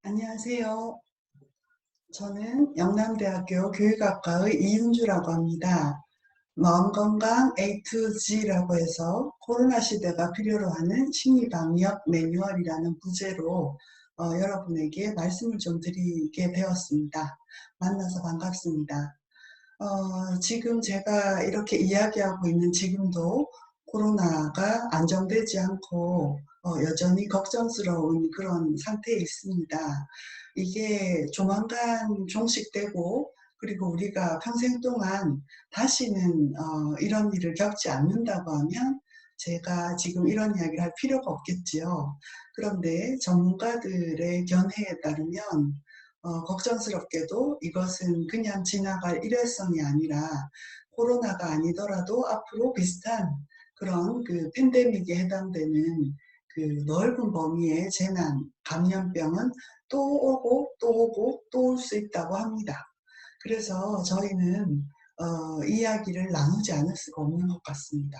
안녕하세요. 저는 영남대학교 교육학과의 이윤주라고 합니다. 마음건강 A to G라고 해서 코로나 시대가 필요로 하는 심리방역 매뉴얼이라는 부제로 여러분에게 말씀을 좀 드리게 되었습니다. 만나서 반갑습니다. 지금 제가 이렇게 이야기하고 있는 지금도 코로나가 안정되지 않고 여전히 걱정스러운 그런 상태에 있습니다. 이게 조만간 종식되고 그리고 우리가 평생 동안 다시는 이런 일을 겪지 않는다고 하면 제가 지금 이런 이야기를 할 필요가 없겠지요. 그런데 전문가들의 견해에 따르면 걱정스럽게도 이것은 그냥 지나갈 일회성이 아니라 코로나가 아니더라도 앞으로 비슷한 그런 그 팬데믹에 해당되는 그 넓은 범위의 재난, 감염병은 또 오고 또 오고 또 올 수 있다고 합니다. 그래서 저희는 이야기를 나누지 않을 수가 없는 것 같습니다.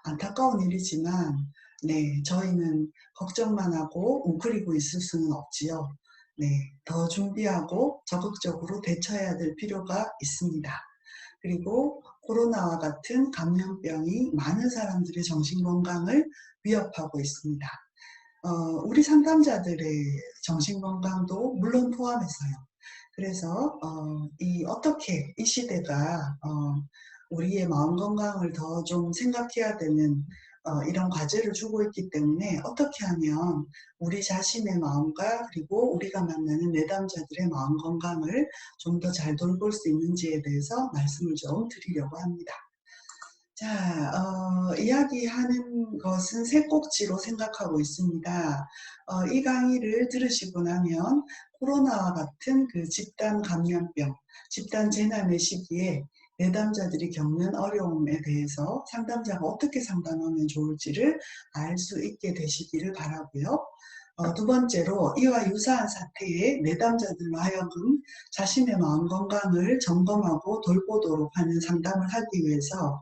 안타까운 일이지만 네, 저희는 걱정만 하고 웅크리고 있을 수는 없지요. 네, 더 준비하고 적극적으로 대처해야 될 필요가 있습니다. 그리고 코로나와 같은 감염병이 많은 사람들의 정신건강을 위협하고 있습니다. 우리 상담자들의 정신건강도 물론 포함해서요. 그래서 어떻게 이 시대가 우리의 마음 건강을 더 좀 생각해야 되는 이런 과제를 주고 있기 때문에 어떻게 하면 우리 자신의 마음과 그리고 우리가 만나는 내담자들의 마음 건강을 좀 더 잘 돌볼 수 있는지에 대해서 말씀을 좀 드리려고 합니다. 자, 이야기하는 것은 세 꼭지로 생각하고 있습니다. 이 강의를 들으시고 나면 코로나와 같은 그 집단 감염병, 집단 재난의 시기에 내담자들이 겪는 어려움에 대해서 상담자가 어떻게 상담하면 좋을지를 알 수 있게 되시기를 바라고요. 두 번째로 이와 유사한 사태에 내담자들로 하여금 자신의 마음 건강을 점검하고 돌보도록 하는 상담을 하기 위해서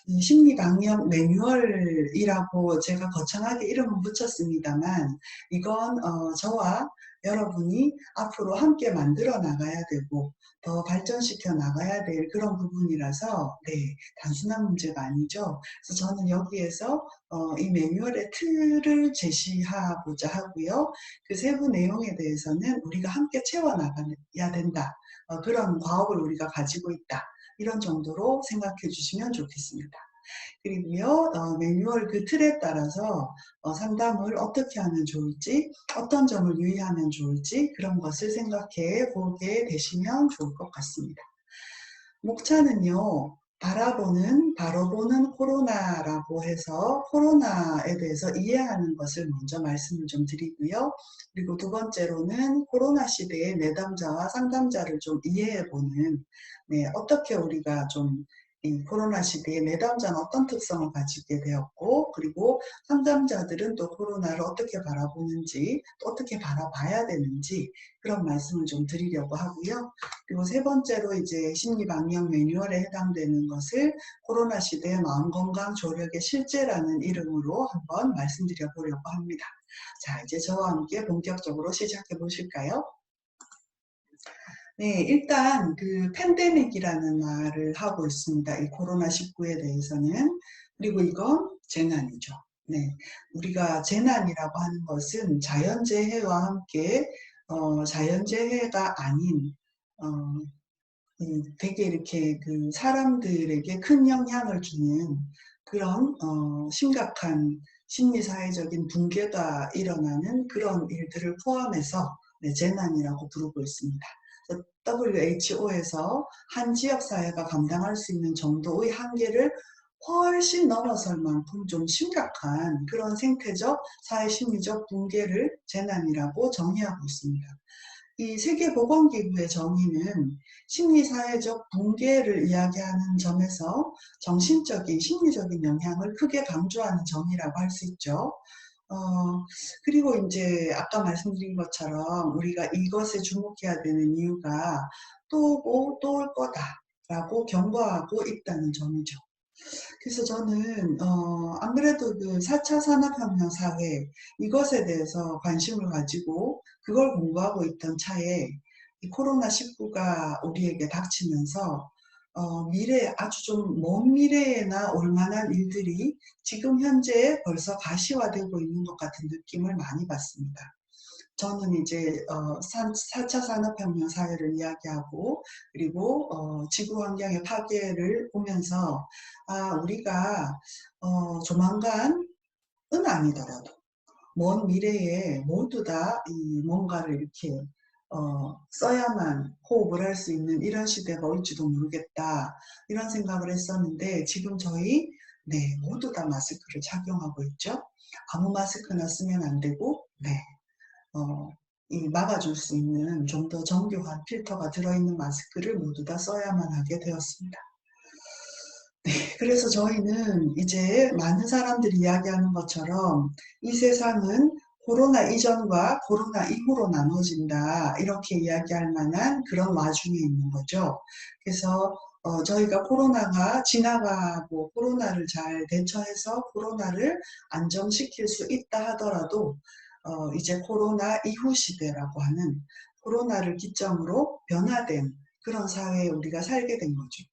이 심리방역 매뉴얼이라고 제가 거창하게 이름은 붙였습니다만 이건 저와 여러분이 앞으로 함께 만들어 나가야 되고 더 발전시켜 나가야 될 그런 부분이라서 네, 단순한 문제가 아니죠. 그래서 저는 여기에서 이 매뉴얼의 틀을 제시하고자 하고요. 그 세부 내용에 대해서는 우리가 함께 채워나가야 된다. 그런 과업을 우리가 가지고 있다. 이런 정도로 생각해 주시면 좋겠습니다. 그리고요, 매뉴얼 그 틀에 따라서 상담을 어떻게 하면 좋을지, 어떤 점을 유의하면 좋을지 그런 것을 생각해 보게 되시면 좋을 것 같습니다. 목차는요, 바로 보는 코로나라고 해서 코로나에 대해서 이해하는 것을 먼저 말씀을 좀 드리고요. 그리고 두 번째로는 코로나 시대의 내담자와 상담자를 좀 이해해보는, 네, 어떻게 우리가 좀 이 코로나 시대의 내담자는 어떤 특성을 가지게 되었고, 그리고 상담자들은 또 코로나를 어떻게 바라보는지, 또 어떻게 바라봐야 되는지 그런 말씀을 좀 드리려고 하고요. 그리고 세 번째로 이제 심리방역 매뉴얼에 해당되는 것을 코로나 시대의 마음건강 조력의 실제라는 이름으로 한번 말씀드려 보려고 합니다. 자, 이제 저와 함께 본격적으로 시작해 보실까요? 네, 일단 그 팬데믹이라는 말을 하고 있습니다. 이 코로나19에 대해서는. 그리고 이건 재난이죠. 네, 우리가 재난이라고 하는 것은 자연재해와 함께 자연재해가 아닌 어, 되게 이렇게 그 사람들에게 큰 영향을 주는 그런 심각한 심리사회적인 붕괴가 일어나는 그런 일들을 포함해서 네, 재난이라고 부르고 있습니다. WHO에서 한 지역사회가 감당할 수 있는 정도의 한계를 훨씬 넘어설 만큼 좀 심각한 그런 생태적, 사회심리적 붕괴를 재난이라고 정의하고 있습니다. 이 세계보건기구의 정의는 심리사회적 붕괴를 이야기하는 점에서 정신적인, 심리적인 영향을 크게 강조하는 점이라고 할 수 있죠. 어, 그리고 이제 아까 말씀드린 것처럼 우리가 이것에 주목해야 되는 이유가 또 오고 또 올 거다라고 경고하고 있다는 점이죠. 그래서 저는 안 그래도 그 4차 산업혁명 사회 이것에 대해서 관심을 가지고 그걸 공부하고 있던 차에 이 코로나19가 우리에게 닥치면서 미래 아주 좀 먼 미래에나 올 만한 일들이 지금 현재 벌써 가시화되고 있는 것 같은 느낌을 많이 받습니다. 저는 이제 4차 산업혁명 사회를 이야기하고 그리고 지구 환경의 파괴를 보면서 우리가 조만간은 아니더라도 먼 미래에 모두 다 이 뭔가를 이렇게 써야만 호흡을 할 수 있는 이런 시대가 올지도 모르겠다 이런 생각을 했었는데 지금 저희 네 모두 다 마스크를 착용하고 있죠. 아무 마스크나 쓰면 안 되고 네 어, 이 막아줄 수 있는 좀 더 정교한 필터가 들어있는 마스크를 모두 다 써야만 하게 되었습니다. 그래서 저희는 이제 많은 사람들이 이야기하는 것처럼 이 세상은 코로나 이전과 코로나 이후로 나눠진다 이렇게 이야기할 만한 그런 와중에 있는 거죠. 그래서 저희가 코로나가 지나가고 코로나를 잘 대처해서 코로나를 안정시킬 수 있다 하더라도 이제 코로나 이후 시대라고 하는 코로나를 기점으로 변화된 그런 사회에 우리가 살게 된 거죠.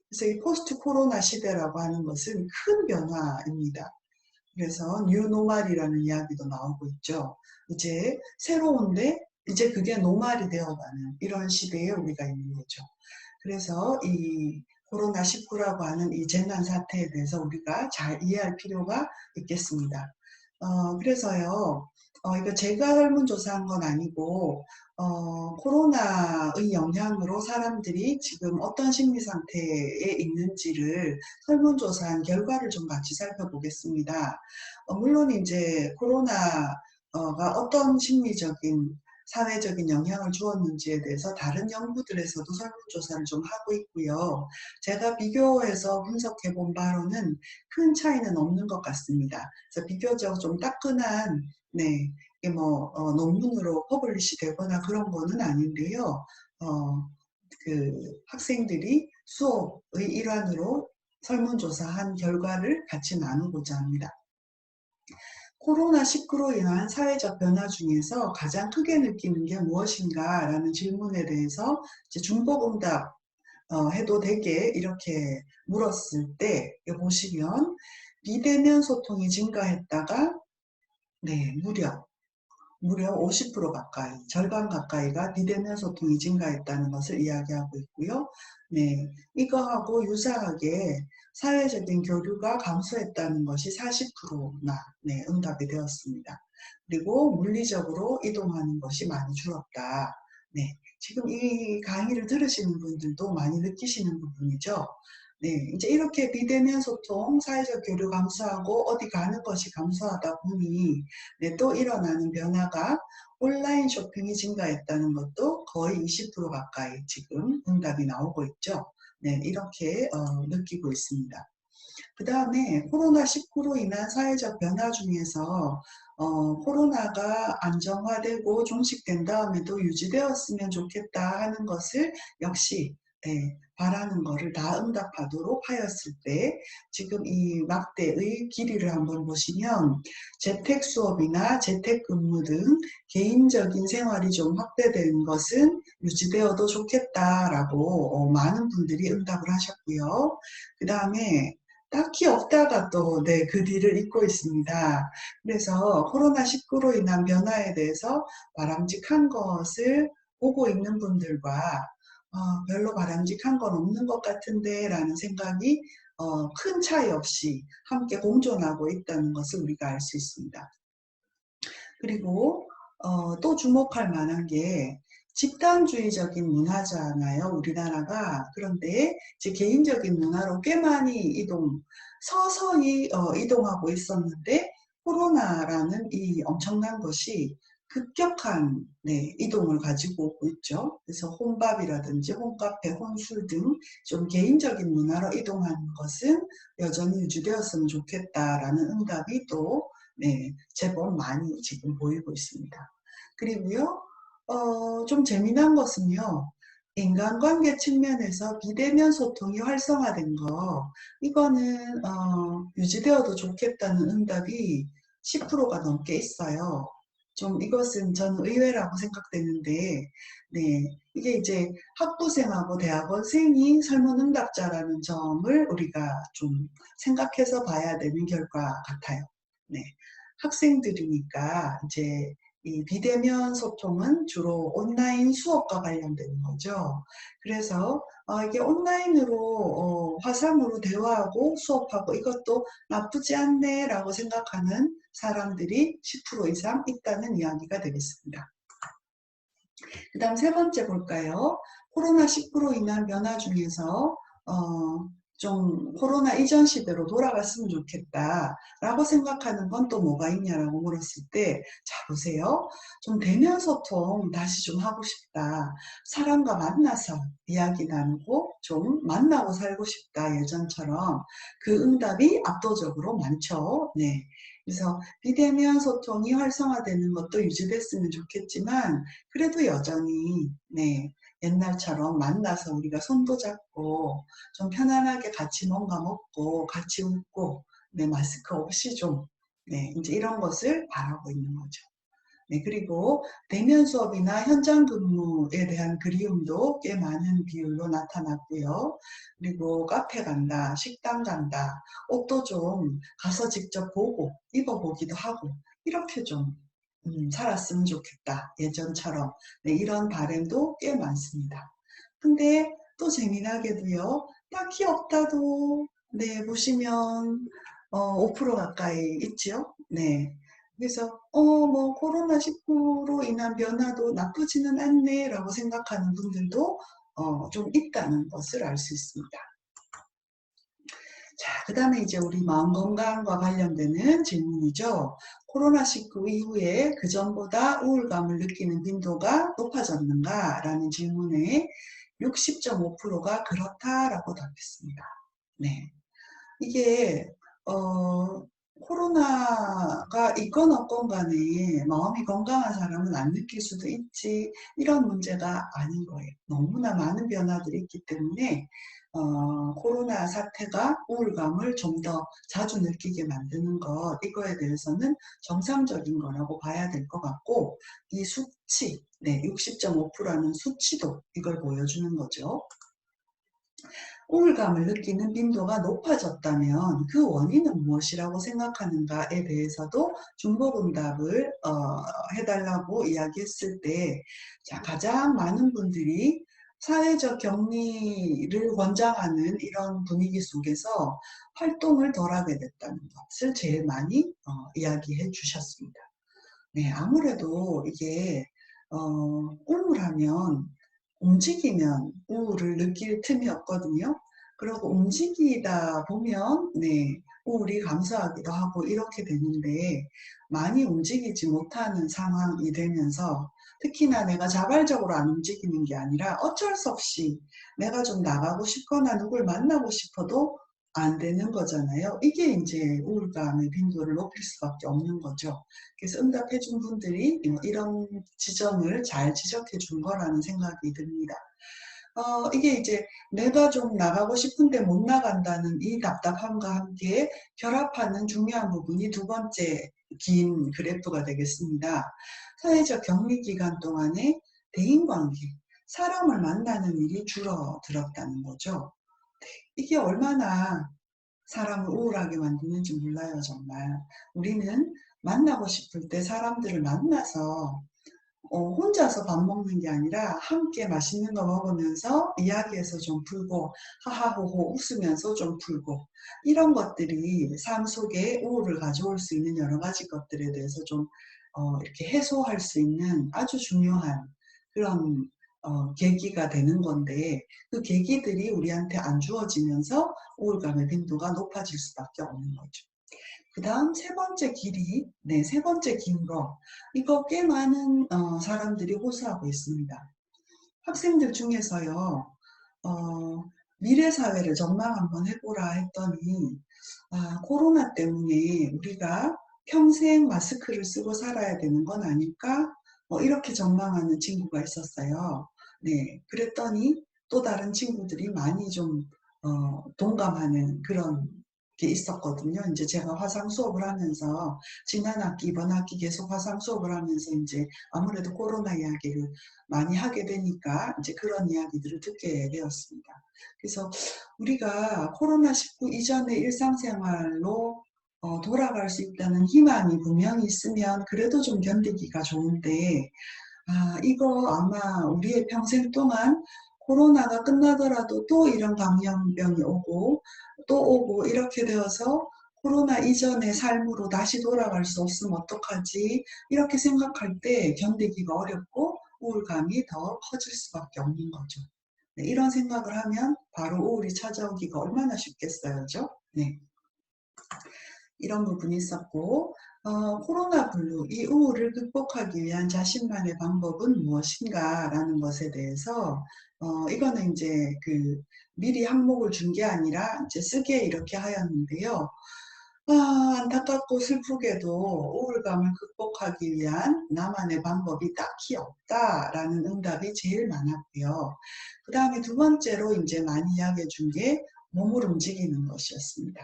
그래서 이 포스트 코로나 시대라고 하는 것은 큰 변화입니다. 그래서 뉴노멀이라는 이야기도 나오고 있죠. 이제 새로운데 이제 그게 노멀이 되어가는 이런 시대에 우리가 있는 거죠. 그래서 이 코로나19라고 하는 이 재난 사태에 대해서 우리가 잘 이해할 필요가 있겠습니다. 그래서요, 이거 제가 설문조사한 건 아니고, 코로나의 영향으로 사람들이 지금 어떤 심리 상태에 있는지를 설문조사한 결과를 좀 같이 살펴보겠습니다. 물론 이제 코로나가 어떤 심리적인 사회적인 영향을 주었는지에 대해서 다른 연구들에서도 설문조사를 좀 하고 있고요. 제가 비교해서 분석해 본 바로는 큰 차이는 없는 것 같습니다. 그래서 비교적 좀 따끈한 네, 이게 뭐 논문으로 퍼블리시 되거나 그런 거는 아닌데요. 어, 그 학생들이 수업의 일환으로 설문조사한 결과를 같이 나누고자 합니다. 코로나19로 인한 사회적 변화 중에서 가장 크게 느끼는 게 무엇인가 라는 질문에 대해서 이제 중복응답 해도 되게 이렇게 물었을 때 보시면 비대면 소통이 증가했다가 네 무려 50% 가까이, 절반 가까이가 비대면 소통이 증가했다는 것을 이야기하고 있고요. 네, 이거하고 유사하게 사회적인 교류가 감소했다는 것이 40%나 네, 응답이 되었습니다. 그리고 물리적으로 이동하는 것이 많이 줄었다. 네, 지금 이 강의를 들으시는 분들도 많이 느끼시는 부분이죠. 네, 이제 이렇게 비대면 소통, 사회적 교류 감소하고 어디 가는 것이 감소하다 보니 네, 또 일어나는 변화가 온라인 쇼핑이 증가했다는 것도 거의 20% 가까이 지금 응답이 나오고 있죠. 네, 이렇게 느끼고 있습니다. 그 다음에 코로나19로 인한 사회적 변화 중에서 코로나가 안정화되고 종식된 다음에도 유지되었으면 좋겠다 하는 것을 역시 바라는 거를 다 응답하도록 하였을 때 지금 이 막대의 길이를 한번 보시면 재택 수업이나 재택 근무 등 개인적인 생활이 좀 확대된 것은 유지되어도 좋겠다라고 많은 분들이 응답을 하셨고요. 그 다음에 딱히 없다가 또, 네, 그 뒤를 잇고 있습니다. 그래서 코로나19로 인한 변화에 대해서 바람직한 것을 보고 있는 분들과 별로 바람직한 건 없는 것 같은데 라는 생각이 큰 차이 없이 함께 공존하고 있다는 것을 우리가 알 수 있습니다. 그리고 또 주목할 만한 게 집단주의적인 문화잖아요, 우리나라가. 그런데 제 개인적인 문화로 꽤 많이 서서히 이동하고 있었는데 코로나라는 이 엄청난 것이 급격한 이동을 가지고 오고 있죠. 그래서 혼밥이라든지 홈카페, 혼술 등 좀 개인적인 문화로 이동하는 것은 여전히 유지되었으면 좋겠다라는 응답이 또 제법 많이 지금 보이고 있습니다. 그리고요, 좀 재미난 것은요, 인간관계 측면에서 비대면 소통이 활성화된 거, 이거는 유지되어도 좋겠다는 응답이 10%가 넘게 있어요. 좀 이것은 저는 의외라고 생각되는데, 네, 이게 이제 학부생하고 대학원생이 설문응답자라는 점을 우리가 좀 생각해서 봐야 되는 결과 같아요. 네, 학생들이니까 이제 이 비대면 소통은 주로 온라인 수업과 관련된 거죠. 그래서 이게 온라인으로 화상으로 대화하고 수업하고 이것도 나쁘지 않네 라고 생각하는 사람들이 10% 이상 있다는 이야기가 되겠습니다. 그 다음 세 번째 볼까요? 코로나19로 인한 변화 중에서 좀 코로나 이전 시대로 돌아갔으면 좋겠다 라고 생각하는 건 또 뭐가 있냐라고 물었을 때, 자 보세요. 좀 대면 소통 다시 좀 하고 싶다. 사람과 만나서 이야기 나누고 좀 만나고 살고 싶다. 예전처럼 그 응답이 압도적으로 많죠. 네. 그래서 비대면 소통이 활성화되는 것도 유지됐으면 좋겠지만 그래도 여전히 네, 옛날처럼 만나서 우리가 손도 잡고 좀 편안하게 같이 뭔가 먹고 같이 웃고 네, 마스크 없이 좀 네, 이제 이런 것을 바라고 있는 거죠. 네, 그리고 대면 수업이나 현장 근무에 대한 그리움도 꽤 많은 비율로 나타났고요. 그리고 카페 간다, 식당 간다, 옷도 좀 가서 직접 보고 입어보기도 하고 이렇게 좀 살았으면 좋겠다. 예전처럼. 네, 이런 바람도 꽤 많습니다. 근데 또 재미나게도요. 딱히 없다도 네, 보시면 5% 가까이 있죠. 네. 그래서 뭐 코로나19로 인한 변화도 나쁘지는 않네 라고 생각하는 분들도 좀 있다는 것을 알 수 있습니다. 자, 그 다음에 이제 우리 마음 건강과 관련되는 질문이죠. 코로나19 이후에 그전보다 우울감을 느끼는 빈도가 높아졌는가? 라는 질문에 60.5%가 그렇다라고 답했습니다. 네. 이게 코로나가 있건 없건 간에 마음이 건강한 사람은 안 느낄 수도 있지 이런 문제가 아닌 거예요. 너무나 많은 변화들이 있기 때문에 코로나 사태가 우울감을 좀 더 자주 느끼게 만드는 것 이거에 대해서는 정상적인 거라고 봐야 될 것 같고 이 수치 네, 60.5%라는 수치도 이걸 보여주는 거죠. 우울감을 느끼는 빈도가 높아졌다면 그 원인은 무엇이라고 생각하는가에 대해서도 중복응답을 해달라고 이야기했을 때 자, 가장 많은 분들이 사회적 격리를 권장하는 이런 분위기 속에서 활동을 덜 하게 됐다는 것을 제일 많이 이야기해 주셨습니다. 네, 아무래도 이게 우울하면 움직이면 우울을 느낄 틈이 없거든요. 그리고 움직이다 보면 네, 우울이 감소하기도 하고 이렇게 되는데 많이 움직이지 못하는 상황이 되면서 특히나 내가 자발적으로 안 움직이는 게 아니라 어쩔 수 없이 내가 좀 나가고 싶거나 누굴 만나고 싶어도 안 되는 거잖아요. 이게 이제 우울감의 빈도를 높일 수밖에 없는 거죠. 그래서 응답해 준 분들이 이런 지점을 잘 지적해 준 거라는 생각이 듭니다. 이게 이제 내가 좀 나가고 싶은데 못 나간다는 이 답답함과 함께 결합하는 중요한 부분이 두 번째 긴 그래프가 되겠습니다. 사회적 격리 기간 동안에 대인관계, 사람을 만나는 일이 줄어들었다는 거죠. 이게 얼마나 사람을 우울하게 만드는지 몰라요, 정말. 우리는 만나고 싶을 때 사람들을 만나서 혼자서 밥 먹는 게 아니라 함께 맛있는 거 먹으면서 이야기해서 좀 풀고 하하호호 웃으면서 좀 풀고 이런 것들이 삶 속에 우울을 가져올 수 있는 여러 가지 것들에 대해서 좀 이렇게 해소할 수 있는 아주 중요한 그런 계기가 되는 건데 그 계기들이 우리한테 안 주어지면서 우울감의 빈도가 높아질 수밖에 없는 거죠. 그 다음 세 번째 길이, 네, 세 번째 긴 거. 이거 꽤 많은 사람들이 호소하고 있습니다. 학생들 중에서요, 미래 사회를 전망 한번 해보라 했더니, 코로나 때문에 우리가 평생 마스크를 쓰고 살아야 되는 건 아닐까? 이렇게 전망하는 친구가 있었어요. 네, 그랬더니 또 다른 친구들이 많이 좀 동감하는 그런 게 있었거든요. 이제 제가 화상 수업을 하면서 지난 학기, 이번 학기 계속 화상 수업을 하면서 이제 아무래도 코로나 이야기를 많이 하게 되니까 이제 그런 이야기들을 듣게 되었습니다. 그래서 우리가 코로나19 이전의 일상생활로 돌아갈 수 있다는 희망이 분명히 있으면 그래도 좀 견디기가 좋은데, 이거 아마 우리의 평생 동안 코로나가 끝나더라도 또 이런 감염병이 오고 또 오고 이렇게 되어서 코로나 이전의 삶으로 다시 돌아갈 수 없으면 어떡하지? 이렇게 생각할 때 견디기가 어렵고 우울감이 더 커질 수밖에 없는 거죠. 네, 이런 생각을 하면 바로 우울이 찾아오기가 얼마나 쉽겠어요, 죠? 네. 이런 부분이 있었고, 코로나 블루, 이 우울을 극복하기 위한 자신만의 방법은 무엇인가 라는 것에 대해서, 이거는 이제 미리 항목을 준 게 아니라 이제 쓰게 이렇게 하였는데요. 안타깝고 슬프게도 우울감을 극복하기 위한 나만의 방법이 딱히 없다라는 응답이 제일 많았고요. 그 다음에 두 번째로 이제 많이 이야기해 준 게 몸을 움직이는 것이었습니다.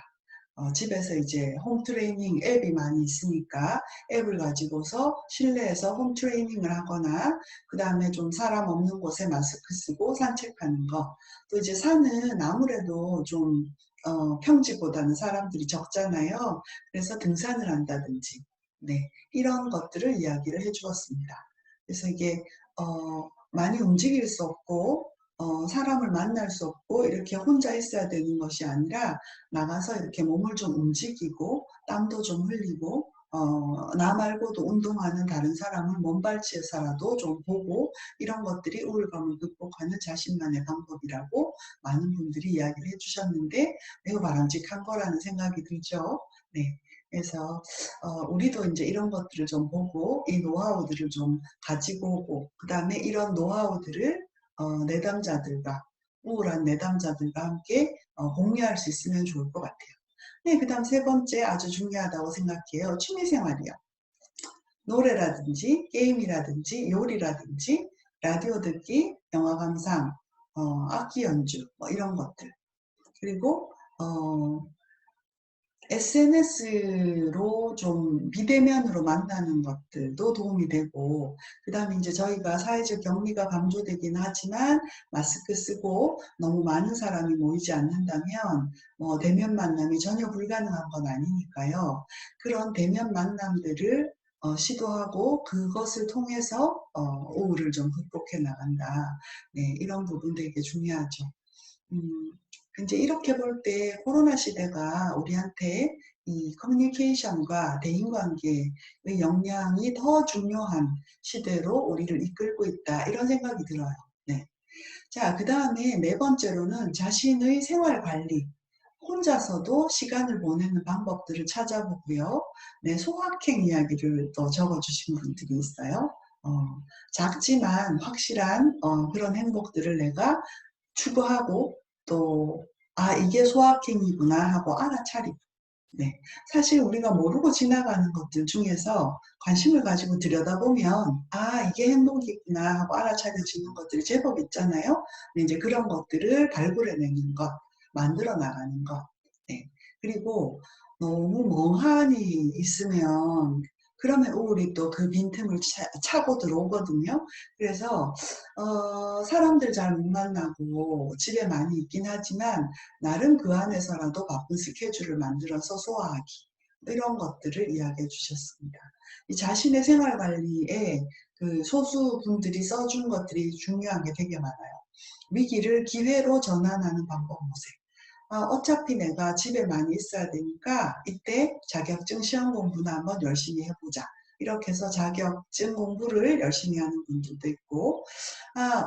집에서 이제 홈 트레이닝 앱이 많이 있으니까 앱을 가지고서 실내에서 홈 트레이닝을 하거나 그 다음에 좀 사람 없는 곳에 마스크 쓰고 산책하는 거. 또 이제 산은 아무래도 좀 평지보다는 사람들이 적잖아요. 그래서 등산을 한다든지 네, 이런 것들을 이야기를 해 주었습니다. 그래서 이게 많이 움직일 수 없고 사람을 만날 수 없고 이렇게 혼자 있어야 되는 것이 아니라 나가서 이렇게 몸을 좀 움직이고 땀도 좀 흘리고 나 말고도 운동하는 다른 사람을 먼발치에서라도 좀 보고 이런 것들이 우울감을 극복하는 자신만의 방법이라고 많은 분들이 이야기를 해주셨는데 매우 바람직한 거라는 생각이 들죠. 네. 그래서 우리도 이제 이런 것들을 좀 보고 이 노하우들을 좀 가지고 오고 그 다음에 이런 노하우들을 내담자들과 우울한 내담자들과 함께 공유할 수 있으면 좋을 것 같아요. 네, 그 다음 세 번째 아주 중요하다고 생각해요. 취미생활이요. 노래라든지 게임이라든지 요리라든지 라디오 듣기, 영화 감상, 악기 연주 뭐 이런 것들. 그리고 SNS로 좀 비대면으로 만나는 것들도 도움이 되고, 그 다음에 이제 저희가 사회적 격리가 강조되긴 하지만 마스크 쓰고 너무 많은 사람이 모이지 않는다면 뭐 대면 만남이 전혀 불가능한 건 아니니까요. 그런 대면 만남들을 시도하고 그것을 통해서 우울을 좀 극복해 나간다. 네, 이런 부분 되게 중요하죠. 음, 이제 이렇게 볼 때 코로나 시대가 우리한테 이 커뮤니케이션과 대인관계의 역량이 더 중요한 시대로 우리를 이끌고 있다. 이런 생각이 들어요. 네. 자, 그 다음에 네 번째로는 자신의 생활 관리. 혼자서도 시간을 보내는 방법들을 찾아보고요. 네, 소확행 이야기를 또 적어주신 분들이 있어요. 어, 작지만 확실한 그런 행복들을 내가 추구하고 또 이게 소확행이구나 하고 알아차리고 네. 사실 우리가 모르고 지나가는 것들 중에서 관심을 가지고 들여다보면 이게 행복이구나 하고 알아차려지는 것들이 제법 있잖아요. 근데 이제 그런 것들을 발굴해내는 것, 만들어 나가는 것. 네. 그리고 너무 멍하니 있으면 그러면 우울이 또 그 빈틈을 차고 들어오거든요. 그래서 사람들 잘 못 만나고 집에 많이 있긴 하지만 나름 그 안에서라도 바쁜 스케줄을 만들어서 소화하기 이런 것들을 이야기해 주셨습니다. 이 자신의 생활 관리에 그 소수 분들이 써준 것들이 중요한 게 되게 많아요. 위기를 기회로 전환하는 방법 모색. 어차피 내가 집에 많이 있어야 되니까 이때 자격증 시험 공부나 한번 열심히 해보자. 이렇게 해서 자격증 공부를 열심히 하는 분들도 있고,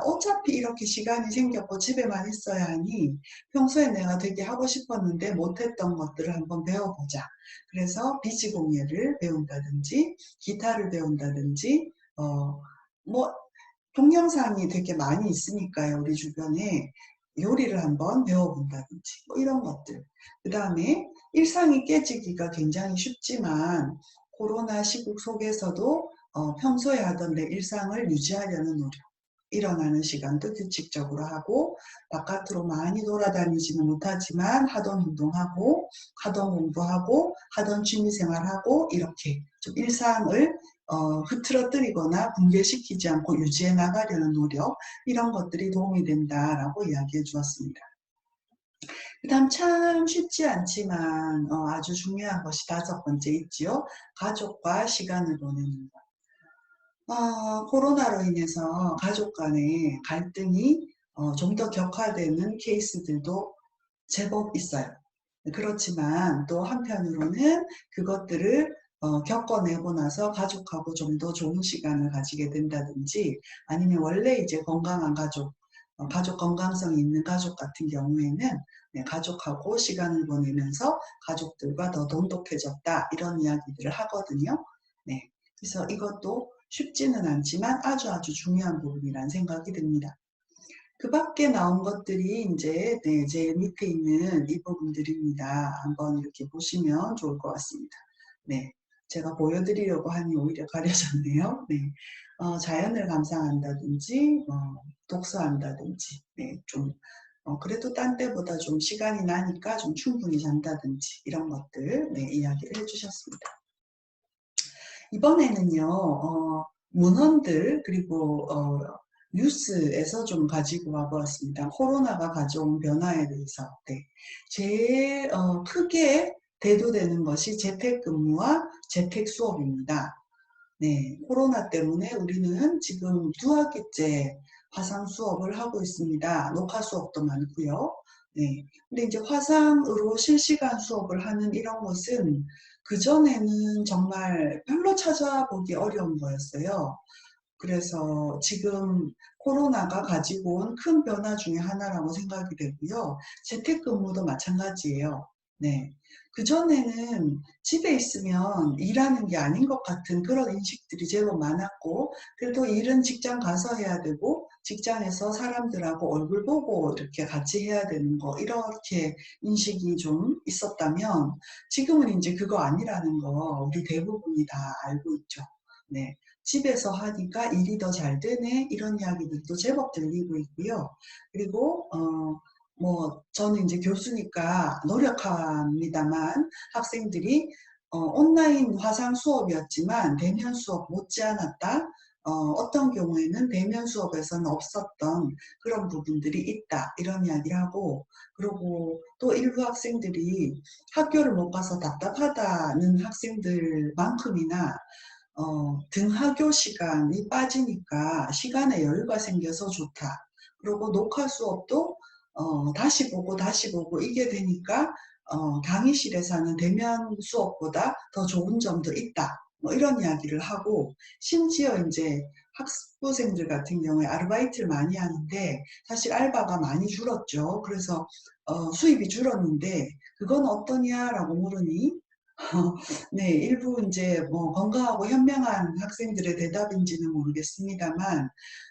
어차피 이렇게 시간이 생겼고 집에만 있어야 하니 평소에 내가 되게 하고 싶었는데 못했던 것들을 한번 배워보자. 그래서 비지공예를 배운다든지, 기타를 배운다든지, 뭐 동영상이 되게 많이 있으니까요. 우리 주변에 요리를 한번 배워본다든지 뭐 이런 것들. 그 다음에 일상이 깨지기가 굉장히 쉽지만 코로나 시국 속에서도 평소에 하던 내 일상을 유지하려는 노력. 일어나는 시간도 규칙적으로 하고 바깥으로 많이 돌아다니지는 못하지만 하던 운동하고 하던 공부하고 하던 취미생활하고 이렇게 좀 일상을 흐트러뜨리거나 붕괴시키지 않고 유지해 나가려는 노력 이런 것들이 도움이 된다라고 이야기해 주었습니다. 그 다음 참 쉽지 않지만 아주 중요한 것이 5번째 있지요. 가족과 시간을 보내는 것. 코로나로 인해서 가족 간의 갈등이 좀 더 격화되는 케이스들도 제법 있어요. 그렇지만 또 한편으로는 그것들을 겪어내고 나서 가족하고 좀 더 좋은 시간을 가지게 된다든지 아니면 원래 이제 건강한 가족, 가족 건강성이 있는 가족 같은 경우에는 네, 가족하고 시간을 보내면서 가족들과 더 돈독해졌다 이런 이야기들을 하거든요. 네, 그래서 이것도 쉽지는 않지만 아주 중요한 부분이라는 생각이 듭니다. 그 밖에 나온 것들이 이제 네, 제일 밑에 있는 이 부분들입니다. 한번 이렇게 보시면 좋을 것 같습니다. 네, 제가 보여드리려고 하니 오히려 가려졌네요. 네, 자연을 감상한다든지 독서한다든지 네, 좀 그래도 딴 때보다 좀 시간이 나니까 좀 충분히 잔다든지 이런 것들 네, 이야기를 해주셨습니다. 이번에는요, 문헌들 그리고 뉴스에서 좀 가지고 와보았습니다. 코로나가 가져온 변화에 대해서. 네. 제일 크게 대두되는 것이 재택근무와 재택수업입니다. 네, 코로나 때문에 우리는 지금 2학기째 화상 수업을 하고 있습니다. 녹화 수업도 많고요. 네, 근데 이제 화상으로 실시간 수업을 하는 이런 것은 그전에는 정말 별로 찾아보기 어려운 거였어요. 그래서 지금 코로나가 가지고 온 큰 변화 중에 하나라고 생각이 되고요. 재택근무도 마찬가지예요. 네. 그전에는 집에 있으면 일하는 게 아닌 것 같은 그런 인식들이 제법 많았고, 그래도 일은 직장 가서 해야 되고, 직장에서 사람들하고 얼굴 보고 이렇게 같이 해야 되는 거, 이렇게 인식이 좀 있었다면, 지금은 이제 그거 아니라는 거 우리 대부분이 다 알고 있죠. 네. 집에서 하니까 일이 더 잘 되네 이런 이야기들도 제법 들리고 있고요. 그리고 뭐 저는 이제 교수니까 노력합니다만 학생들이 온라인 화상 수업이었지만 대면 수업 못지않았다. 어떤 경우에는 대면 수업에서는 없었던 그런 부분들이 있다 이런 이야기를 하고, 그리고 또 일부 학생들이 학교를 못 가서 답답하다는 학생들만큼이나 등하교 시간이 빠지니까 시간에 여유가 생겨서 좋다. 그리고 녹화 수업도 다시 보고 이게 되니까 강의실에서 하는 대면 수업보다 더 좋은 점도 있다. 뭐 이런 이야기를 하고, 심지어 이제 학부생들 같은 경우에 아르바이트를 많이 하는데 사실 알바가 많이 줄었죠. 그래서 수입이 줄었는데 그건 어떠냐라고 물으니 네, 일부 이제 뭐 건강하고 현명한 학생들의 대답인지는 모르겠습니다만,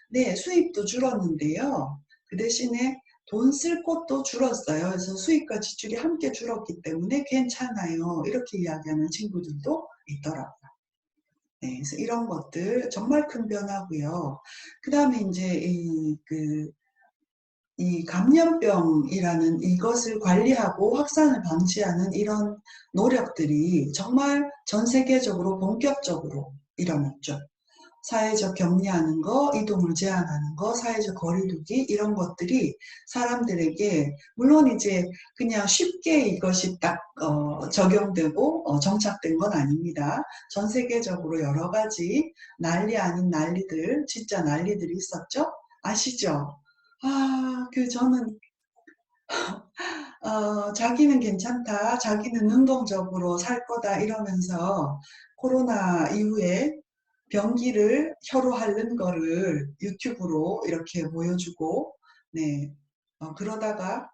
네, 수입도 줄었는데요. 그 대신에 돈 쓸 곳도 줄었어요. 그래서 수입과 지출이 함께 줄었기 때문에 괜찮아요. 이렇게 이야기하는 친구들도 있더라고요. 네, 그래서 이런 것들 정말 큰 변화고요. 그 다음에 이제 이 감염병이라는 이것을 관리하고 확산을 방지하는 이런 노력들이 정말 전 세계적으로 본격적으로 일어났죠. 사회적 격리하는 거, 이동을 제한하는 거, 사회적 거리두기 이런 것들이 사람들에게 물론 이제 그냥 쉽게 이것이 딱 적용되고 정착된 건 아닙니다. 전 세계적으로 여러 가지 난리 아닌 난리들, 진짜 난리들이 있었죠. 아시죠? 저는 자기는 괜찮다, 자기는 능동적으로 살 거다 이러면서 코로나 이후에 변기를 혀로 핥는 거를 유튜브로 이렇게 보여주고, 네, 그러다가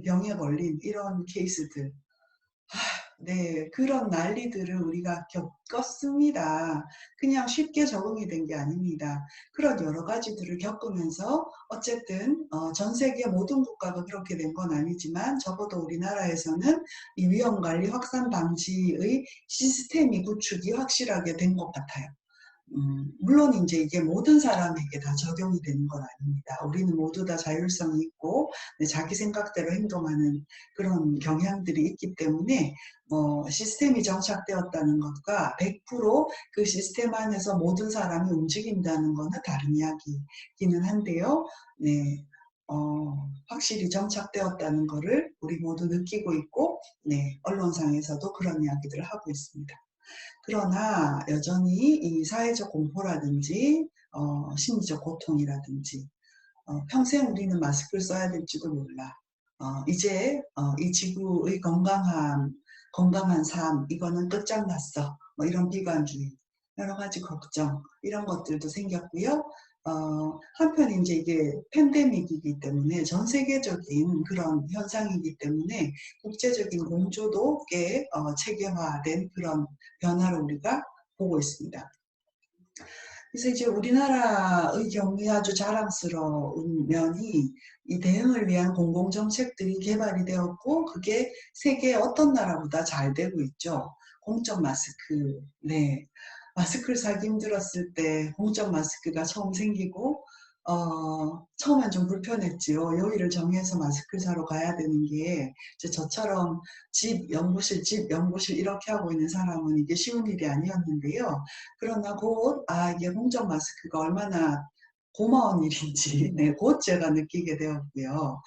병에 걸린 이런 케이스들. 네, 그런 난리들을 우리가 겪었습니다. 그냥 쉽게 적응이 된 게 아닙니다. 그런 여러 가지들을 겪으면서 어쨌든 전 세계 모든 국가가 그렇게 된 건 아니지만 적어도 우리나라에서는 이 위험관리 확산 방지의 시스템이 구축이 확실하게 된 것 같아요. 물론 이제 이게 모든 사람에게 다 적용이 되는 건 아닙니다. 우리는 모두 다 자율성이 있고 자기 생각대로 행동하는 그런 경향들이 있기 때문에 시스템이 정착되었다는 것과 100% 그 시스템 안에서 모든 사람이 움직인다는 것은 다른 이야기이기는 한데요. 네, 확실히 정착되었다는 것을 우리 모두 느끼고 있고, 네, 언론상에서도 그런 이야기들을 하고 있습니다. 그러나 여전히 이 사회적 공포라든지 심리적 고통이라든지 평생 우리는 마스크를 써야 될지도 몰라. 이제 이 지구의 건강한 삶 이거는 끝장났어. 이런 비관주의, 여러 가지 걱정 이런 것들도 생겼고요. 한편 이제 이게 팬데믹이기 때문에 전 세계적인 그런 현상이기 때문에 국제적인 공조도 꽤 체계화된 그런 변화를 우리가 보고 있습니다. 그래서 이제 우리나라의 경우에 아주 자랑스러운 면이 이 대응을 위한 공공정책들이 개발이 되었고 그게 세계 어떤 나라보다 잘 되고 있죠. 공적 마스크, 네. 마스크를 사기 힘들었을 때 공적 마스크가 처음 생기고 처음엔 좀 불편했지요. 요일을 정해서 마스크를 사러 가야 되는 게 이제 저처럼 집 연구실 이렇게 하고 있는 사람은 이게 쉬운 일이 아니었는데요. 그러나 곧 이게 공적 마스크가 얼마나 고마운 일인지 네, 곧 제가 느끼게 되었고요.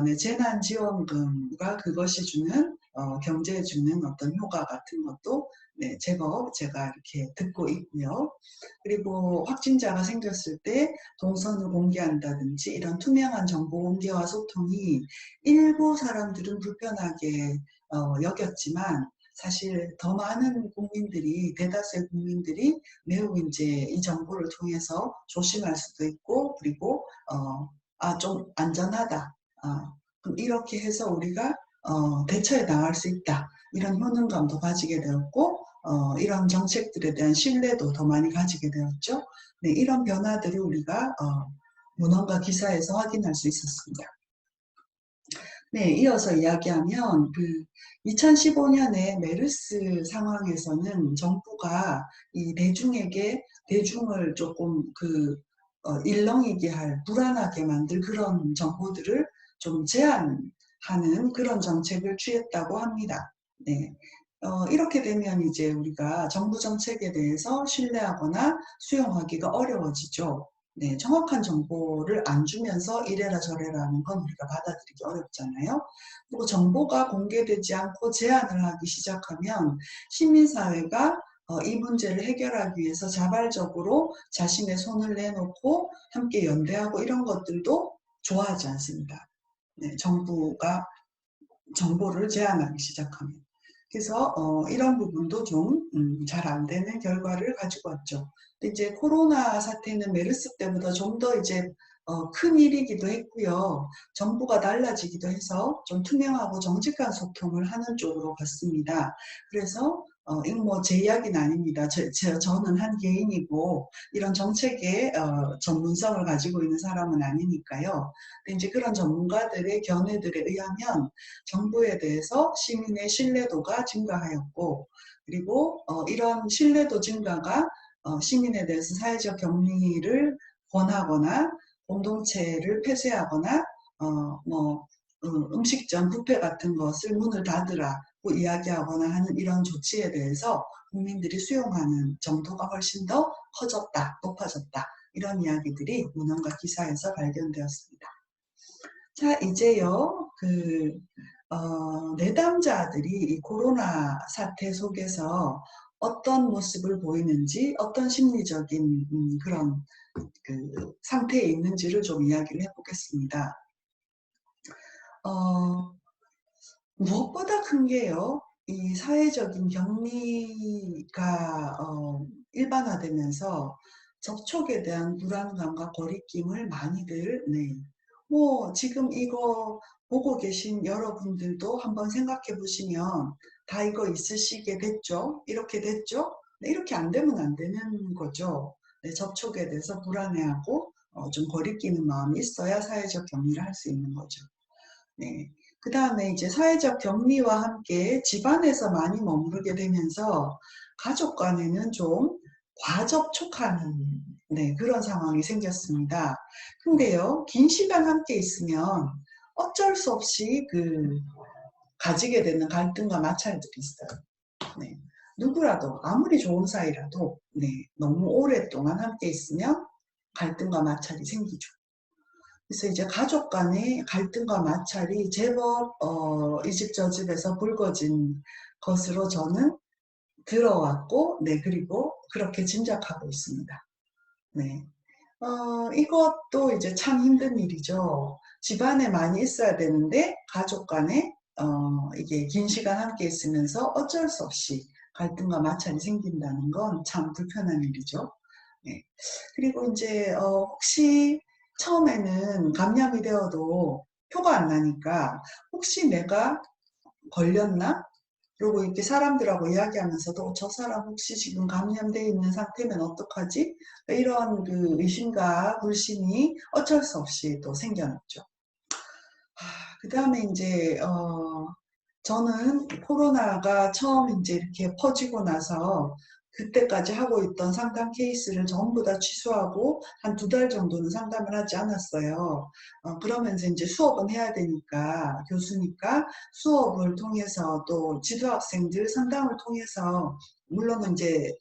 네, 재난지원금과 그것이 주는 경제에 주는 어떤 효과 같은 것도 네, 제법 제가 이렇게 듣고 있고요. 그리고 확진자가 생겼을 때 동선을 공개한다든지 이런 투명한 정보 공개와 소통이 일부 사람들은 불편하게 여겼지만 사실 더 많은 국민들이 대다수의 국민들이 매우 이제 이 정보를 통해서 조심할 수도 있고 그리고 좀 안전하다. 그럼 이렇게 해서 우리가 대처해 나갈 수 있다. 이런 효능감도 가지게 되었고 이런 정책들에 대한 신뢰도 더 많이 가지게 되었죠. 네, 이런 변화들을 우리가 문헌과 기사에서 확인할 수 있었습니다. 네, 이어서 이야기하면 2015년에 메르스 상황에서는 정부가 이 대중을 조금 일렁이게 할 불안하게 만들 그런 정보들을 좀 제한하는 그런 정책을 취했다고 합니다. 네. 이렇게 되면 이제 우리가 정부 정책에 대해서 신뢰하거나 수용하기가 어려워지죠. 네, 정확한 정보를 안 주면서 이래라 저래라 하는 건 우리가 받아들이기 어렵잖아요. 그리고 정보가 공개되지 않고 제한을 하기 시작하면 시민사회가 이 문제를 해결하기 위해서 자발적으로 자신의 손을 내놓고 함께 연대하고 이런 것들도 좋아하지 않습니다. 네, 정부가 정보를 제한하기 시작하면. 그래서 이런 부분도 좀 잘 안 되는 결과를 가지고 왔죠. 근데 이제 코로나 사태는 메르스 때보다 좀 더 이제 큰 일이기도 했고요. 정부가 달라지기도 해서 좀 투명하고 정직한 소통을 하는 쪽으로 갔습니다. 그래서 이건 뭐 제 이야기는 아닙니다. 저는 한 개인이고 이런 정책의 전문성을 가지고 있는 사람은 아니니까요. 근데 이제 그런 전문가들의 견해들에 의하면 정부에 대해서 시민의 신뢰도가 증가하였고 그리고 이런 신뢰도 증가가 시민에 대해서 사회적 격리를 권하거나 공동체를 폐쇄하거나 음식점 뷔페 같은 것을 문을 닫으라고 이야기하거나 하는 이런 조치에 대해서 국민들이 수용하는 정도가 훨씬 더 커졌다, 높아졌다 이런 이야기들이 문헌과 기사에서 발견되었습니다. 자, 이제요, 내담자들이 이 코로나 사태 속에서 어떤 모습을 보이는지, 어떤 심리적인 그런 상태에 있는지를 좀 이야기를 해보겠습니다. 무엇보다 큰 게요, 이 사회적인 격리가 일반화되면서 접촉에 대한 불안감과 거리낌을 많이들 지금 이거 보고 계신 여러분들도 한번 생각해 보시면 다 이거 있으시게 됐죠? 이렇게 됐죠? 네, 이렇게 안 되면 안 되는 거죠. 네, 접촉에 대해서 불안해하고 좀 거리끼는 마음이 있어야 사회적 격리를 할 수 있는 거죠. 네. 그 다음에 이제 사회적 격리와 함께 집안에서 많이 머무르게 되면서 가족 간에는 좀 과접촉하는 그런 상황이 생겼습니다. 근데요, 긴 시간 함께 있으면 어쩔 수 없이 가지게 되는 갈등과 마찰들이 있어요. 네. 누구라도 아무리 좋은 사이라도 너무 오랫동안 함께 있으면 갈등과 마찰이 생기죠. 그래서 이제 가족 간의 갈등과 마찰이 제법 이 집 저 집에서 불거진 것으로 저는 들어왔고, 그리고 그렇게 짐작하고 있습니다. 네. 이것도 이제 참 힘든 일이죠. 집안에 많이 있어야 되는데 가족 간에 이게 긴 시간 함께 있으면서 어쩔 수 없이 갈등과 마찰이 생긴다는 건 참 불편한 일이죠. 네. 그리고 이제 혹시 처음에는 감염이 되어도 표가 안 나니까 혹시 내가 걸렸나? 그리고 이렇게 사람들하고 이야기하면서도 저 사람 혹시 지금 감염되어 있는 상태면 어떡하지? 이런 의심과 불신이 어쩔 수 없이 또 생겨났죠. 그 다음에 이제 저는 코로나가 처음 이제 이렇게 퍼지고 나서 그때까지 하고 있던 상담 케이스를 전부 다 취소하고 한 2달 정도는 상담을 하지 않았어요. 그러면서 이제 수업은 해야 되니까 교수니까 수업을 통해서 또 지도학생들 상담을 통해서 물론 이제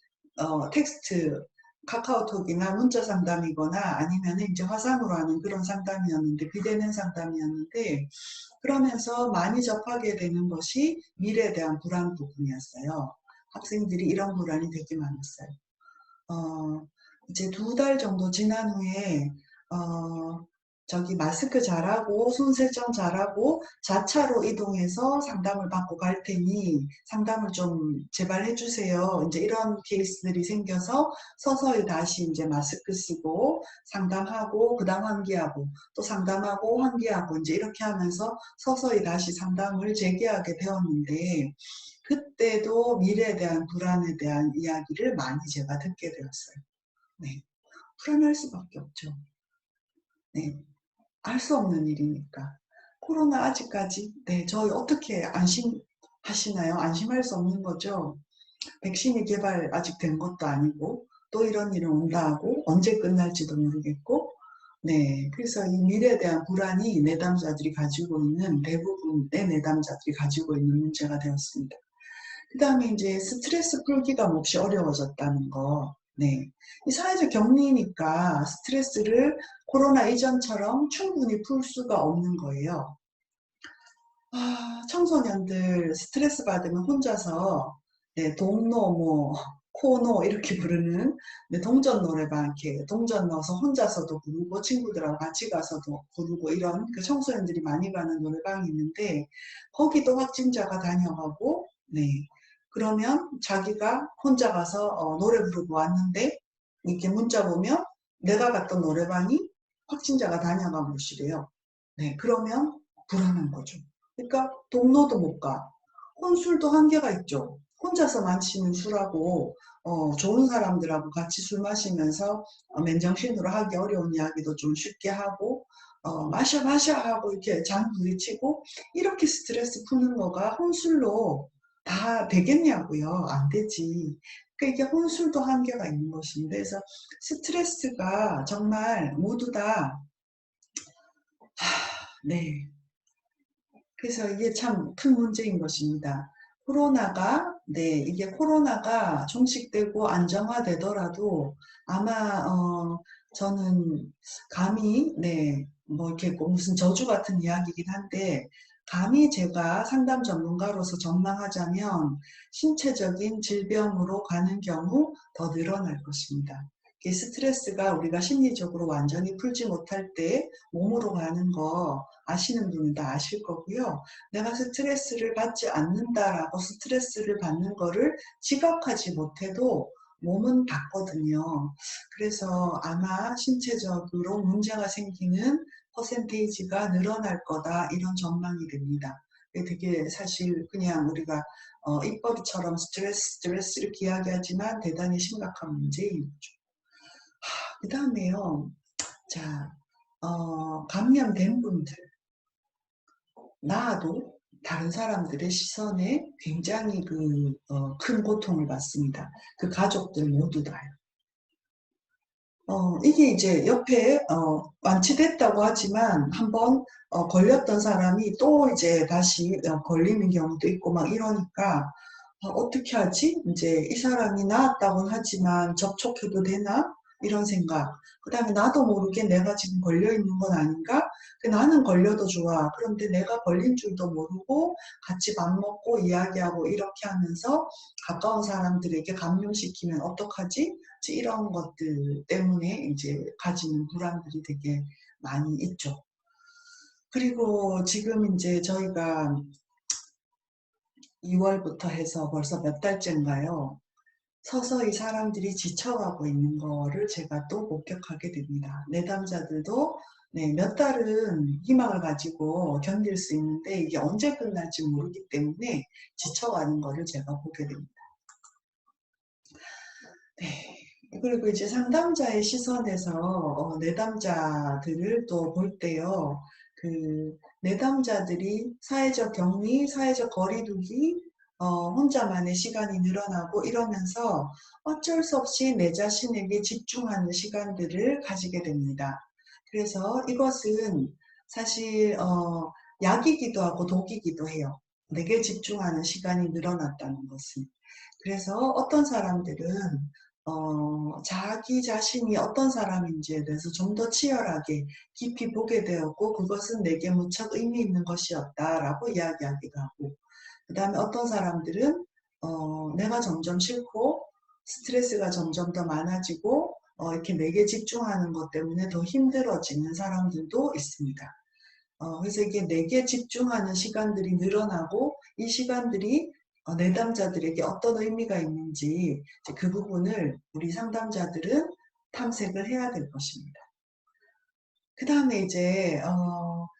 텍스트 카카오톡이나 문자 상담이거나 아니면 이제 화상으로 하는 그런 상담이었는데 비대면 상담이었는데 그러면서 많이 접하게 되는 것이 미래에 대한 불안 부분이었어요. 학생들이 이런 불안이 되게 많았어요. 이제 2달 정도 지난 후에 저기 마스크 잘하고 손 세정 잘하고 자차로 이동해서 상담을 받고 갈 테니 상담을 좀 제발 해주세요. 이제 이런 케이스들이 생겨서 서서히 다시 이제 마스크 쓰고 상담하고 그다음 환기하고 또 상담하고 환기하고 이제 이렇게 하면서 서서히 다시 상담을 재개하게 되었는데 그때도 미래에 대한 불안에 대한 이야기를 많이 제가 듣게 되었어요. 네. 불안할 수밖에 없죠. 네. 알 수 없는 일이니까. 코로나 아직까지, 저희 어떻게 안심하시나요? 안심할 수 없는 거죠. 백신이 개발 아직 된 것도 아니고, 또 이런 일은 온다 하고, 언제 끝날지도 모르겠고, 그래서 이 미래에 대한 불안이 내담자들이 가지고 있는, 대부분의 내담자들이 가지고 있는 문제가 되었습니다. 그 다음에 이제 스트레스 풀기가 몹시 어려워졌다는 거. 네. 이 사회적 격리니까 스트레스를 코로나 이전처럼 충분히 풀 수가 없는 거예요. 청소년들 스트레스 받으면 혼자서 동로 코노 이렇게 부르는 동전 노래방 이렇게 동전 넣어서 혼자서도 부르고 친구들하고 같이 가서도 부르고 이런 청소년들이 많이 가는 노래방이 있는데 거기도 확진자가 다녀가고 그러면 자기가 혼자 가서 노래 부르고 왔는데 이렇게 문자 보면 내가 갔던 노래방이 확진자가 다녀간 곳이래요. 그러면 불안한 거죠. 그러니까 동로도 못 가. 혼술도 한계가 있죠. 혼자서 마시는 술하고 좋은 사람들하고 같이 술 마시면서 맨정신으로 하기 어려운 이야기도 좀 쉽게 하고 마셔 마셔 하고 이렇게 장부딪히고 이렇게 스트레스 푸는 거가 혼술로 다 되겠냐고요. 안 되지. 그러니까 이게 혼술도 한계가 있는 것인데 그래서 스트레스가 정말 모두 다 네. 그래서 이게 참 큰 문제인 것입니다. 이게 코로나가 종식되고 안정화되더라도 아마, 저는 감히, 뭐 이렇게 무슨 저주 같은 이야기이긴 한데, 감히 제가 상담 전문가로서 전망하자면 신체적인 질병으로 가는 경우 더 늘어날 것입니다. 이 스트레스가 우리가 심리적으로 완전히 풀지 못할 때 몸으로 가는 거 아시는 분은 다 아실 거고요. 내가 스트레스를 받지 않는다라고 스트레스를 받는 거를 지각하지 못해도 몸은 받거든요. 그래서 아마 신체적으로 문제가 생기는 퍼센테이지가 늘어날 거다 이런 전망이 됩니다. 되게 사실 그냥 우리가 입버릇처럼 스트레스 이렇게 이야기하지만 대단히 심각한 문제인 거죠. 그 다음에요. 자, 감염된 분들 나도 다른 사람들의 시선에 굉장히 큰 고통을 받습니다. 그 가족들 모두 다요. 이게 이제 옆에 완치됐다고 하지만 한번 걸렸던 사람이 또 이제 다시 걸리는 경우도 있고 막 이러니까 어떻게 하지? 이제 이 사람이 나았다고는 하지만 접촉해도 되나? 이런 생각. 그 다음에 나도 모르게 내가 지금 걸려 있는 건 아닌가? 나는 걸려도 좋아. 그런데 내가 걸린 줄도 모르고 같이 밥 먹고 이야기하고 이렇게 하면서 가까운 사람들에게 감염시키면 어떡하지? 이제 이런 것들 때문에 이제 가지는 불안들이 되게 많이 있죠. 그리고 지금 이제 저희가 2월부터 해서 벌써 몇 달째인가요? 서서히 사람들이 지쳐가고 있는 거를 제가 또 목격하게 됩니다. 내담자들도 네, 몇 달은 희망을 가지고 견딜 수 있는데 이게 언제 끝날지 모르기 때문에 지쳐가는 거를 제가 보게 됩니다. 네. 그리고 이제 상담자의 시선에서 내담자들을 또 볼 때요. 내담자들이 사회적 격리, 사회적 거리두기, 혼자만의 시간이 늘어나고 이러면서 어쩔 수 없이 내 자신에게 집중하는 시간들을 가지게 됩니다. 그래서 이것은 사실 약이기도 하고 독이기도 해요. 내게 집중하는 시간이 늘어났다는 것은. 그래서 어떤 사람들은 자기 자신이 어떤 사람인지에 대해서 좀 더 치열하게 깊이 보게 되었고 그것은 내게 무척 의미 있는 것이었다라고 이야기하기도 하고 그 다음에 어떤 사람들은 내가 점점 싫고 스트레스가 점점 더 많아지고 이렇게 내게 집중하는 것 때문에 더 힘들어지는 사람들도 있습니다. 그래서 이게 내게 집중하는 시간들이 늘어나고 이 시간들이 내담자들에게 어떤 의미가 있는지 그 부분을 우리 상담자들은 탐색을 해야 될 것입니다. 그 다음에 이제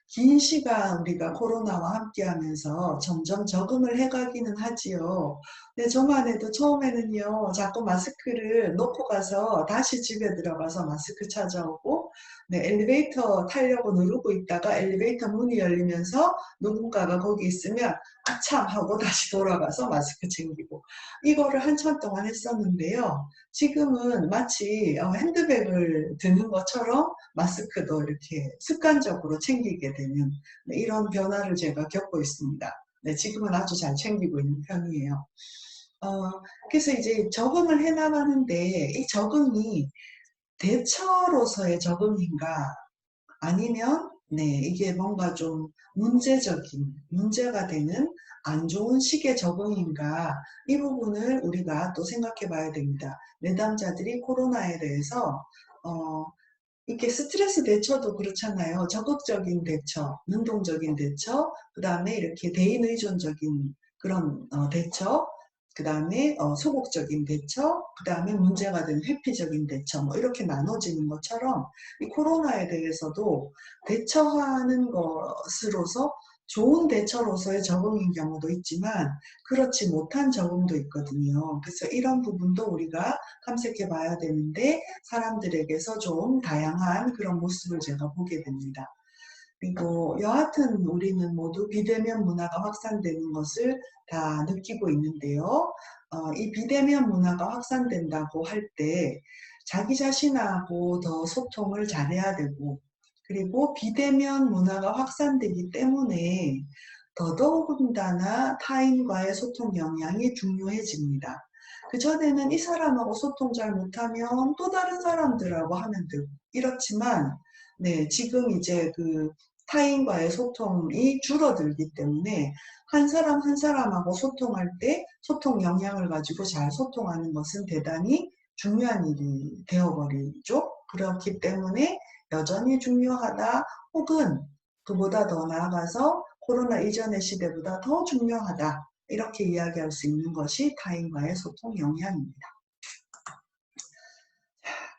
긴 시간 우리가 코로나와 함께 하면서 점점 적응을 해가기는 하지요. 근데 저만 해도 처음에는요, 자꾸 마스크를 놓고 가서 다시 집에 들어가서 마스크 찾아오고, 네, 엘리베이터 타려고 누르고 있다가 엘리베이터 문이 열리면서 누군가가 거기 있으면 아참 하고 다시 돌아가서 마스크 챙기고 이거를 한참 동안 했었는데요. 지금은 마치 핸드백을 드는 것처럼 마스크도 이렇게 습관적으로 챙기게 되는 네, 이런 변화를 제가 겪고 있습니다. 네, 지금은 아주 잘 챙기고 있는 편이에요. 그래서 이제 적응을 해나가는데 이 적응이 대처로서의 적응인가 아니면 네, 이게 뭔가 좀 문제가 되는 안 좋은 식의 적응인가 이 부분을 우리가 또 생각해 봐야 됩니다. 내담자들이 코로나에 대해서 이렇게 스트레스 대처도 그렇잖아요. 적극적인 대처, 능동적인 대처, 그 다음에 이렇게 대인 의존적인 그런 대처, 그 다음에 소극적인 대처, 그 다음에 문제가 된 회피적인 대처, 뭐 이렇게 나눠지는 것처럼 이 코로나에 대해서도 대처하는 것으로서 좋은 대처로서의 적응인 경우도 있지만 그렇지 못한 적응도 있거든요. 그래서 이런 부분도 우리가 탐색해 봐야 되는데 사람들에게서 좀 다양한 그런 모습을 제가 보게 됩니다. 그리고 여하튼 우리는 모두 비대면 문화가 확산되는 것을 다 느끼고 있는데요. 이 비대면 문화가 확산된다고 할 때 자기 자신하고 더 소통을 잘해야 되고 그리고 비대면 문화가 확산되기 때문에 더더군다나 타인과의 소통 역량이 중요해집니다. 그전에는 이 사람하고 소통 잘 못하면 또 다른 사람들하고 하면 되고 이렇지만 네, 지금 이제 타인과의 소통이 줄어들기 때문에 한 사람 한 사람하고 소통할 때 소통 역량을 가지고 잘 소통하는 것은 대단히 중요한 일이 되어버리죠. 그렇기 때문에 여전히 중요하다 혹은 그보다 더 나아가서 코로나 이전의 시대보다 더 중요하다 이렇게 이야기할 수 있는 것이 타인과의 소통 역량입니다.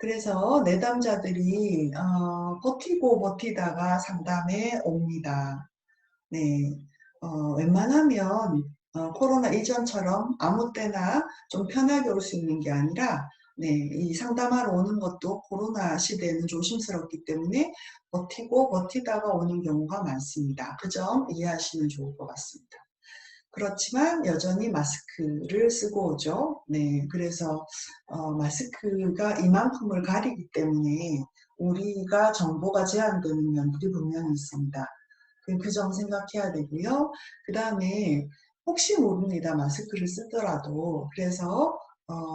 그래서 내담자들이 버티고 버티다가 상담에 옵니다. 네, 웬만하면 코로나 이전처럼 아무 때나 좀 편하게 올 수 있는 게 아니라 네, 이 상담하러 오는 것도 코로나 시대에는 조심스럽기 때문에 버티고 버티다가 오는 경우가 많습니다. 그 점 이해하시면 좋을 것 같습니다. 그렇지만 여전히 마스크를 쓰고 오죠. 네, 그래서 마스크가 이만큼을 가리기 때문에 우리가 정보가 제한되는 면들이 분명히 있습니다. 그 점 생각해야 되고요. 그 다음에 혹시 모릅니다. 마스크를 쓰더라도. 그래서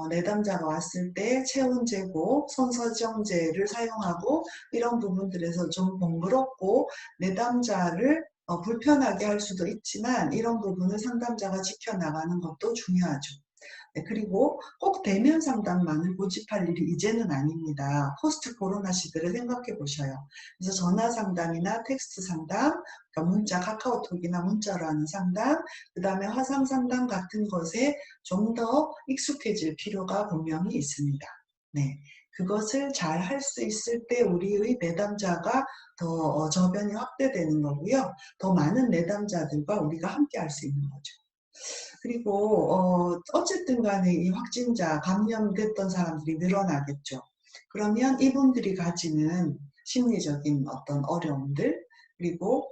내담자가 왔을 때 체온 재고, 손서정제를 사용하고 이런 부분들에서 좀 번거롭고 내담자를 불편하게 할 수도 있지만 이런 부분을 상담자가 지켜나가는 것도 중요하죠. 네, 그리고 꼭 대면 상담만을 고집할 일이 이제는 아닙니다. 포스트 코로나 시대를 생각해 보셔요. 그래서 전화 상담이나 텍스트 상담, 그러니까 문자, 카카오톡이나 문자로 하는 상담, 그 다음에 화상 상담 같은 것에 좀 더 익숙해질 필요가 분명히 있습니다. 네, 그것을 잘 할 수 있을 때 우리의 내담자가 더 저변이 확대되는 거고요. 더 많은 내담자들과 우리가 함께 할 수 있는 거죠. 그리고 어쨌든 간에 이 확진자, 감염됐던 사람들이 늘어나겠죠. 그러면 이분들이 가지는 심리적인 어떤 어려움들, 그리고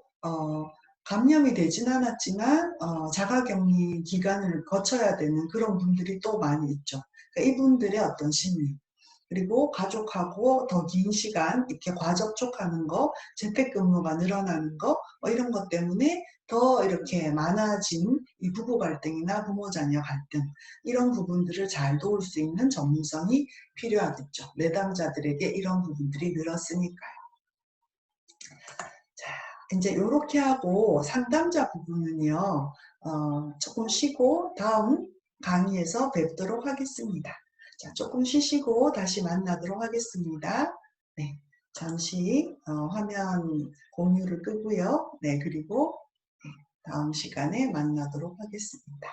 감염이 되진 않았지만 자가격리 기간을 거쳐야 되는 그런 분들이 또 많이 있죠. 그러니까 이분들의 어떤 심리, 그리고 가족하고 더 긴 시간 이렇게 과접촉하는 거, 재택근무가 늘어나는 거, 이런 것 때문에 더 이렇게 많아진 이 부부 갈등이나 부모 자녀 갈등, 이런 부분들을 잘 도울 수 있는 전문성이 필요하겠죠. 내담자들에게 이런 부분들이 늘었으니까요. 자, 이제 이렇게 하고 상담자 부분은요, 조금 쉬고 다음 강의에서 뵙도록 하겠습니다. 자, 조금 쉬시고 다시 만나도록 하겠습니다. 네, 잠시 화면 공유를 끄고요. 네, 그리고 다음 시간에 만나도록 하겠습니다.